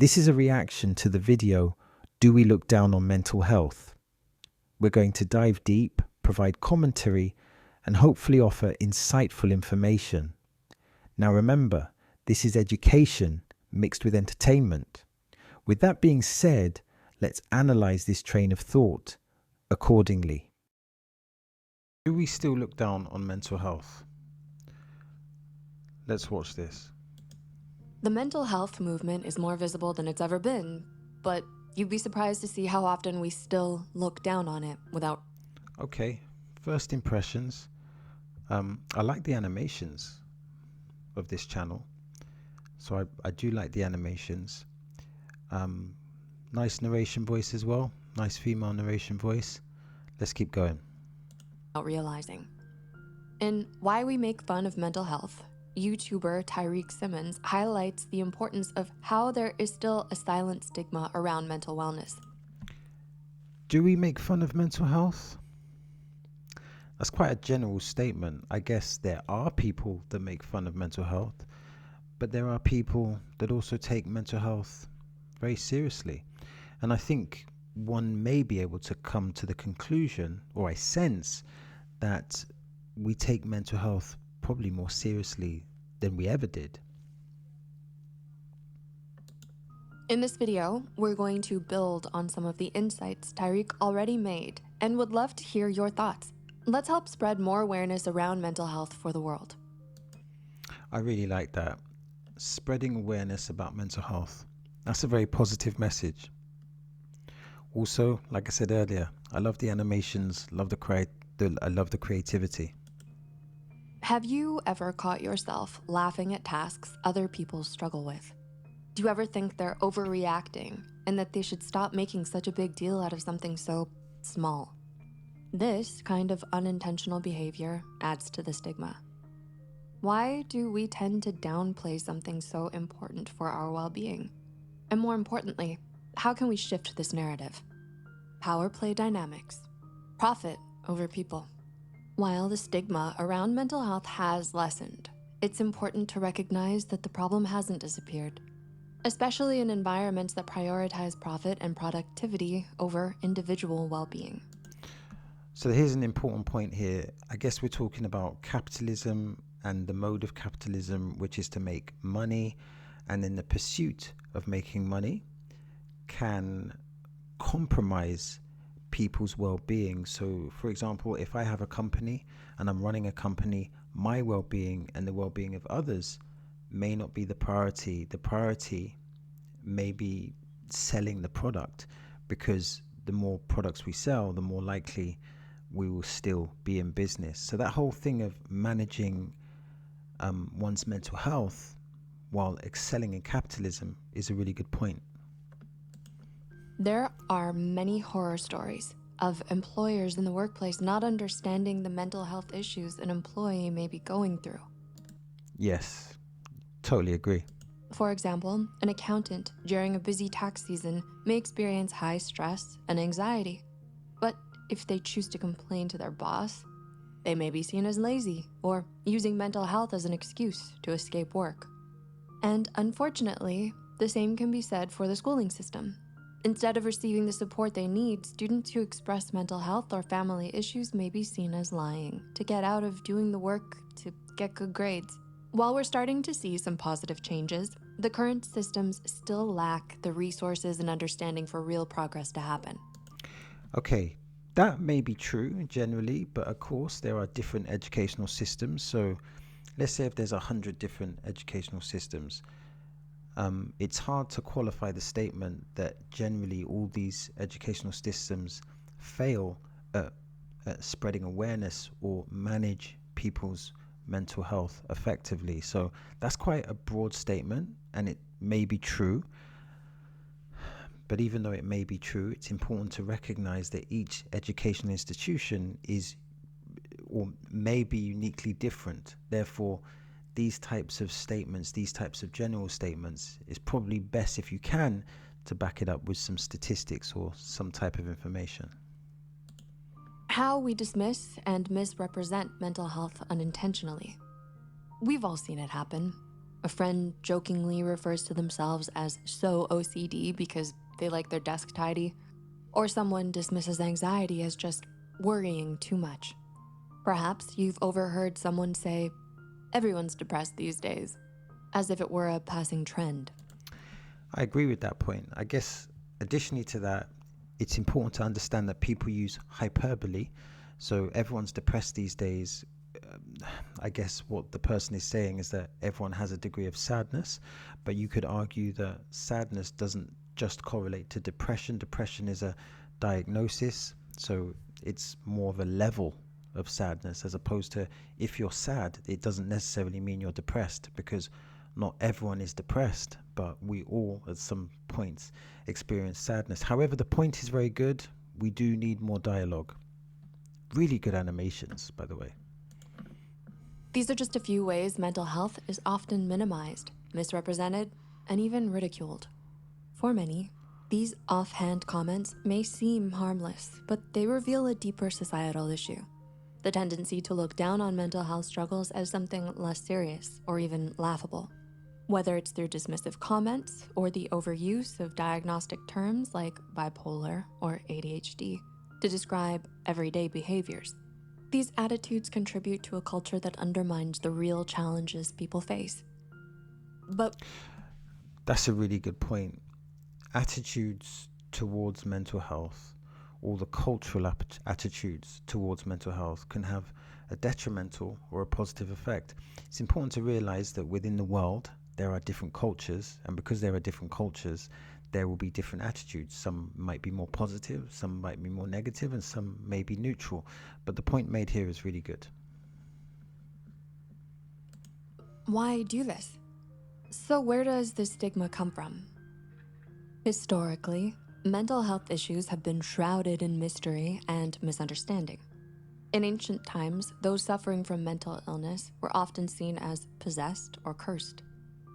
This is a reaction to the video, Do We Look Down on Mental Health? We're going to dive deep, provide commentary, and hopefully offer insightful information. Now remember, this is education mixed with entertainment. With that being said, let's analyze this train of thought accordingly. Do we still look down on mental health? Let's watch this. The mental health movement is more visible than it's ever been, but you'd be surprised to see how often we still look down on it without... Okay, first impressions. I like the animations of this channel. So I do like the animations. Nice narration voice as well. Nice female narration voice. Let's keep going. ...without realizing. In Why We Make Fun of Mental Health, YouTuber Tyreek Simmons highlights the importance of how there is still a silent stigma around mental wellness. Do we make fun of mental health? That's quite a general statement. I guess there are people that make fun of mental health, but there are people that also take mental health very seriously. And I think one may be able to come to the conclusion, or I sense, that we take mental health probably more seriously than we ever did. In this video, we're going to build on some of the insights Tyreek already made and would love to hear your thoughts. Let's help spread more awareness around mental health for the world. I really like that. Spreading awareness about mental health. That's a very positive message. Also, like I said earlier, I love the animations, I love the creativity. Have you ever caught yourself laughing at tasks other people struggle with? Do you ever think they're overreacting and that they should stop making such a big deal out of something so small? This kind of unintentional behavior adds to the stigma. Why do we tend to downplay something so important for our well-being? And more importantly, how can we shift this narrative? Power play dynamics. Profit over people. While the stigma around mental health has lessened, it's important to recognize that the problem hasn't disappeared, especially in environments that prioritize profit and productivity over individual well-being. So here's an important point here. I guess we're talking about capitalism and the mode of capitalism, which is to make money, and in the pursuit of making money can compromise people's well-being. So for example, if I have a company and I'm running a company, my well-being and the well-being of others may not be the priority. The priority may be selling the product, because the more products we sell, the more likely we will still be in business. So that whole thing of managing one's mental health while excelling in capitalism is a really good point. There are many horror stories of employers in the workplace not understanding the mental health issues an employee may be going through. Yes, totally agree. For example, an accountant during a busy tax season may experience high stress and anxiety. But if they choose to complain to their boss, they may be seen as lazy or using mental health as an excuse to escape work. And unfortunately, the same can be said for the schooling system. Instead of receiving the support they need, students who express mental health or family issues may be seen as lying to get out of doing the work to get good grades. While we're starting to see some positive changes, the current systems still lack the resources and understanding for real progress to happen. Okay, that may be true generally, but of course there are different educational systems. So let's say if there's 100 different educational systems, it's hard to qualify the statement that generally all these educational systems fail at spreading awareness or manage people's mental health effectively. So that's quite a broad statement, and it may be true. But even though it may be true, it's important to recognize that each educational institution is or may be uniquely different. Therefore, these types of statements, these types of general statements, is probably best, if you can, to back it up with some statistics or some type of information. How we dismiss and misrepresent mental health unintentionally. We've all seen it happen. A friend jokingly refers to themselves as so OCD because they like their desk tidy, or someone dismisses anxiety as just worrying too much. Perhaps you've overheard someone say, everyone's depressed these days, as if it were a passing trend. I agree with that point. I guess additionally to that, it's important to understand that people use hyperbole. So everyone's depressed these days. um, I guess what the person is saying is that everyone has a degree of sadness, but you could argue that sadness doesn't just correlate to depression. Depression is a diagnosis, so it's more of a level of sadness, as opposed to, if you're sad, it doesn't necessarily mean you're depressed, because not everyone is depressed, but we all at some points experience sadness. However, the point is very good. We do need more dialogue. Really good animations, by the way. These are just a few ways mental health is often minimized, misrepresented, and even ridiculed. For many, these offhand comments may seem harmless, but they reveal a deeper societal issue: the tendency to look down on mental health struggles as something less serious or even laughable. Whether it's through dismissive comments or the overuse of diagnostic terms like bipolar or ADHD to describe everyday behaviors, these attitudes contribute to a culture that undermines the real challenges people face. But That's a really good point. Attitudes towards mental health, or the cultural attitudes towards mental health, can have a detrimental or a positive effect. It's important to realize that within the world, there are different cultures, and because there are different cultures, there will be different attitudes. Some might be more positive, some might be more negative, and some may be neutral. But the point made here is really good. why do this? So, where does this stigma come from? Historically, mental health issues have been shrouded in mystery and misunderstanding. In ancient times, those suffering from mental illness were often seen as possessed or cursed,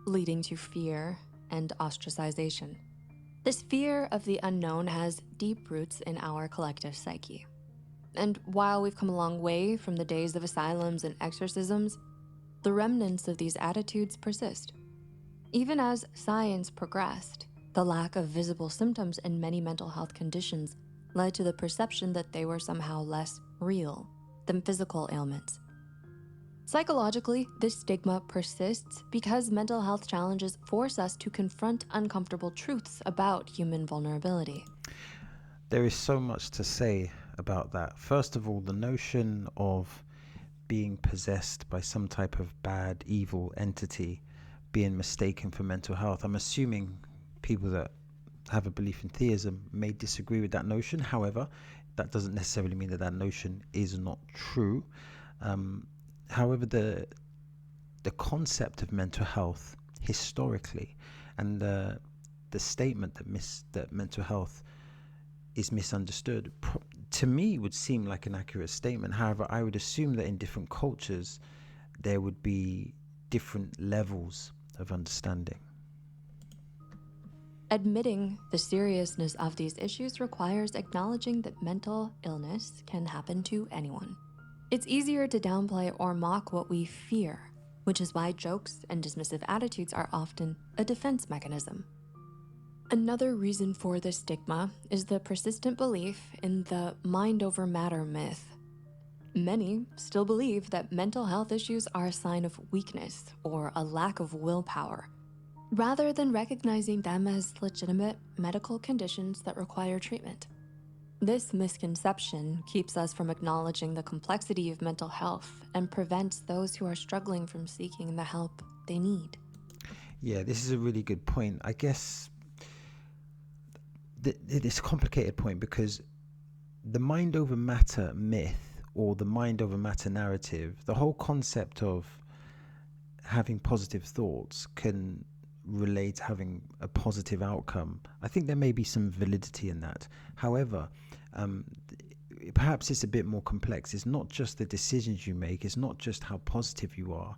leading to fear and ostracization. This fear of the unknown has deep roots in our collective psyche. And while we've come a long way from the days of asylums and exorcisms, the remnants of these attitudes persist. Even as science progressed, the lack of visible symptoms in many mental health conditions led to the perception that they were somehow less real than physical ailments. Psychologically, this stigma persists because mental health challenges force us to confront uncomfortable truths about human vulnerability. There is so much to say about that. First of all, the notion of being possessed by some type of bad, evil entity being mistaken for mental health. I'm assuming people that have a belief in theism may disagree with that notion. However, that doesn't necessarily mean that that notion is not true. Um, However, the concept of mental health historically, and the statement that mental health is misunderstood, to me would seem like an accurate statement. However, I would assume that in different cultures there would be different levels of understanding. Admitting the seriousness of these issues requires acknowledging that mental illness can happen to anyone. It's easier to downplay or mock what we fear, which is why jokes and dismissive attitudes are often a defense mechanism. Another reason for this stigma is the persistent belief in the mind over matter myth. Many still believe that mental health issues are a sign of weakness or a lack of willpower, rather than recognizing them as legitimate medical conditions that require treatment. This misconception keeps us from acknowledging the complexity of mental health and prevents those who are struggling from seeking the help they need. Yeah, this is a really good point. I guess it's a complicated point because the mind over matter myth, or the mind over matter narrative, the whole concept of having positive thoughts can relate to having a positive outcome. I think there may be some validity in that. However, um, perhaps it's a bit more complex. It's not just the decisions you make, it's not just how positive you are.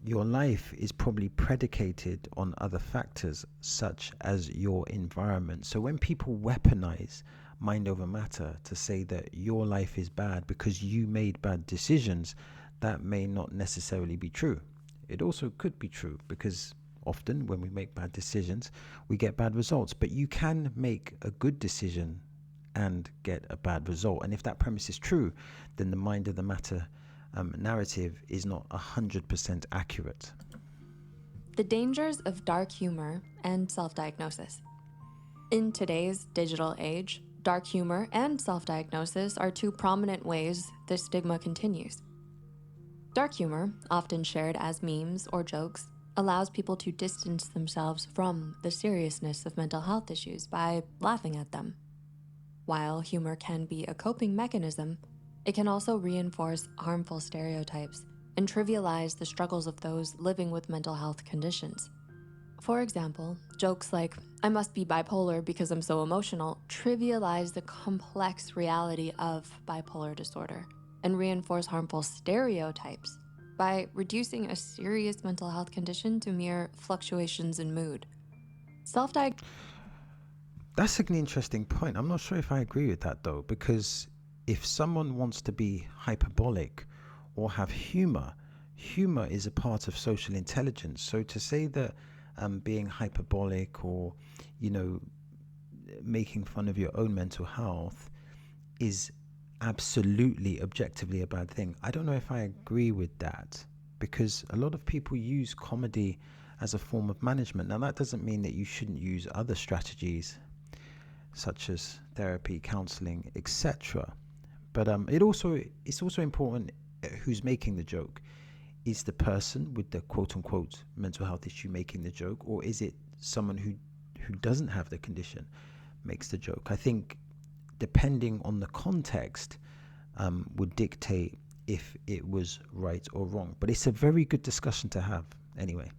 Your life is probably predicated on other factors, such as your environment. So when people weaponize mind over matter to say that your life is bad because you made bad decisions, that may not necessarily be true. It also could be true because often when we make bad decisions, we get bad results. But you can make a good decision and get a bad result. And if that premise is true, then the mind of the matter narrative is not 100% accurate. The dangers of dark humor and self diagnosis. In today's digital age, dark humor and self diagnosis are two prominent ways the stigma continues. Dark humor, often shared as memes or jokes, allows people to distance themselves from the seriousness of mental health issues by laughing at them. While humor can be a coping mechanism, it can also reinforce harmful stereotypes and trivialize the struggles of those living with mental health conditions. For example, jokes like, "I must be bipolar because I'm so emotional," trivialize the complex reality of bipolar disorder and reinforce harmful stereotypes by reducing a serious mental health condition to mere fluctuations in mood. Self diagnosis. That's an interesting point. I'm not sure if I agree with that though, because if someone wants to be hyperbolic or have humor, humor is a part of social intelligence. So to say that being hyperbolic or, you know, making fun of your own mental health is absolutely objectively a bad thing. I don't know if I agree with that because a lot of people use comedy as a form of management. Now, that doesn't mean that you shouldn't use other strategies such as therapy, counseling, etc. But it's also important who's making the joke. Is the person with the quote unquote mental health issue making the joke, or is it someone who doesn't have the condition makes the joke? I think depending on the context would dictate if it was right or wrong. But it's a very good discussion to have anyway.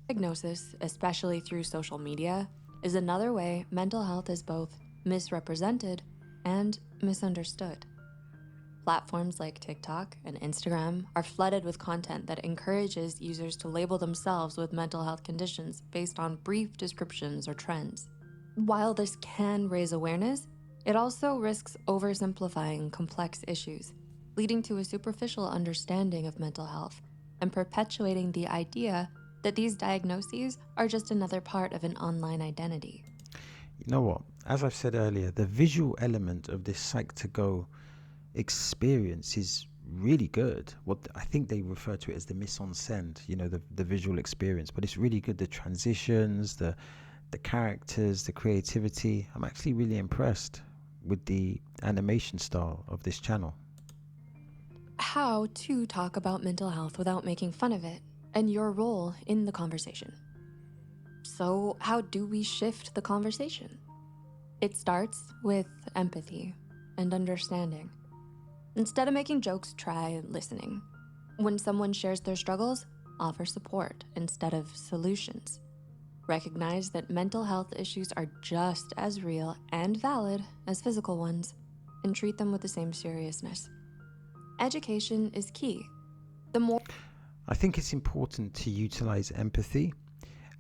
Diagnosis, especially through social media, is another way mental health is both misrepresented and misunderstood. Platforms like TikTok and Instagram are flooded with content that encourages users to label themselves with mental health conditions based on brief descriptions or trends. While this can raise awareness, it also risks oversimplifying complex issues, leading to a superficial understanding of mental health and perpetuating the idea that these diagnoses are just another part of an online identity. You know what? As I've said earlier, the visual element of this Psych2Go experience is really good. What I think they refer to it as the mise en scène, you know, the visual experience, but it's really good. The transitions, the characters, the creativity. I'm actually really impressed with the animation style of this channel. How to talk about mental health without making fun of it, and your role in the conversation. So, how do we shift the conversation? It starts with empathy and understanding. Instead of making jokes, try listening. When someone shares their struggles, offer support instead of solutions. Recognize that mental health issues are just as real and valid as physical ones, and treat them with the same seriousness. Education is key. The more I think it's important to utilize empathy,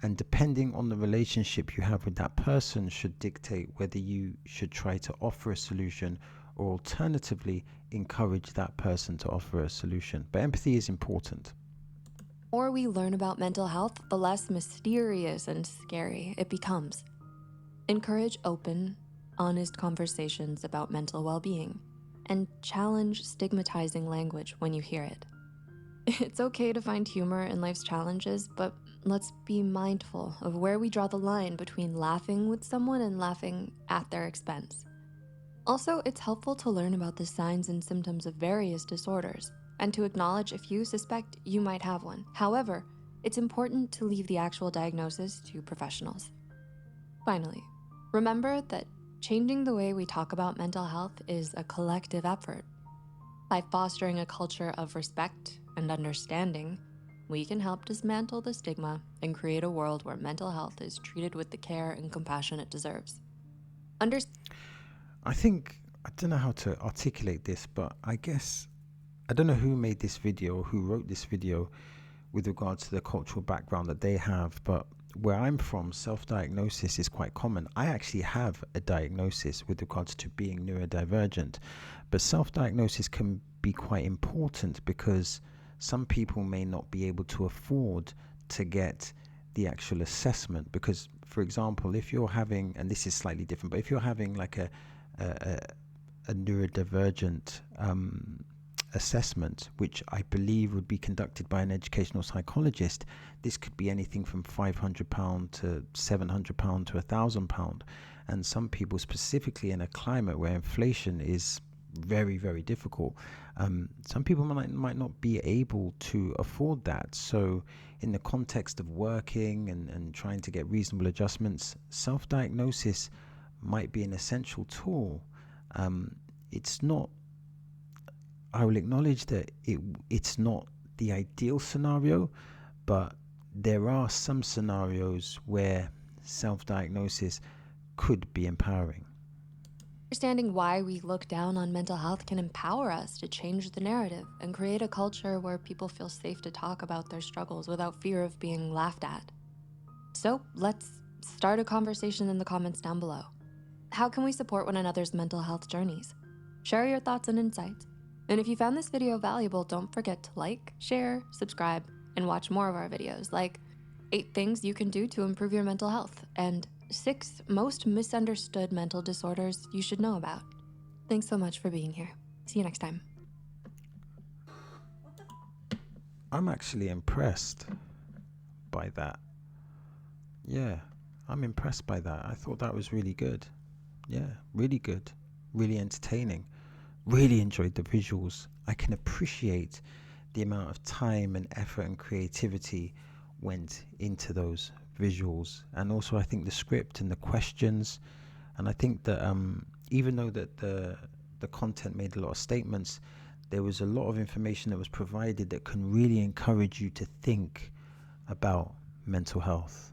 and depending on the relationship you have with that person should dictate whether you should try to offer a solution or alternatively encourage that person to offer a solution. But empathy is important. more we learn about mental health, the less mysterious and scary it becomes. Encourage open, honest conversations about mental well-being, and challenge stigmatizing language when you hear it. It's okay to find humor in life's challenges, but let's be mindful of where we draw the line between laughing with someone and laughing at their expense. Also, it's helpful to learn about the signs and symptoms of various disorders and to acknowledge if you suspect you might have one. However, it's important to leave the actual diagnosis to professionals. Finally, remember that changing the way we talk about mental health is a collective effort. By fostering a culture of respect and understanding, we can help dismantle the stigma and create a world where mental health is treated with the care and compassion it deserves. I think, I don't know how to articulate this, but I guess, I don't know who made this video or who wrote this video with regards to the cultural background that they have, but where I'm from, self-diagnosis is quite common. I actually have a diagnosis with regards to being neurodivergent, but self-diagnosis can be quite important because some people may not be able to afford to get the actual assessment because, for example, if you're having, and this is slightly different, but if you're having like a, a neurodivergent assessment, which I believe would be conducted by an educational psychologist, this could be anything from £500 to £700 to £1,000. And some people, specifically in a climate where inflation is very, very difficult, some people might not be able to afford that. So, in the context of working and trying to get reasonable adjustments, self diagnosis might be an essential tool. It's not, I will acknowledge that it's not the ideal scenario, but there are some scenarios where self diagnosis could be empowering. Understanding why we look down on mental health can empower us to change the narrative and create a culture where people feel safe to talk about their struggles without fear of being laughed at. So let's start a conversation in the comments down below. How can we support one another's mental health journeys? Share your thoughts and insights. And if you found this video valuable, don't forget to like, share, subscribe, and watch more of our videos like 8 things you can do to improve your mental health and 6 most misunderstood mental disorders you should know about. Thanks so much for being here. See you next time. I'm actually impressed by that. Yeah, I'm impressed by that. I thought that was really good. Yeah, really good. Really entertaining. Really enjoyed the visuals. I can appreciate the amount of time and effort and creativity went into those visuals. And also I think the script and the questions, and I think that even though that the content made a lot of statements, there was a lot of information that was provided that can really encourage you to think about mental health.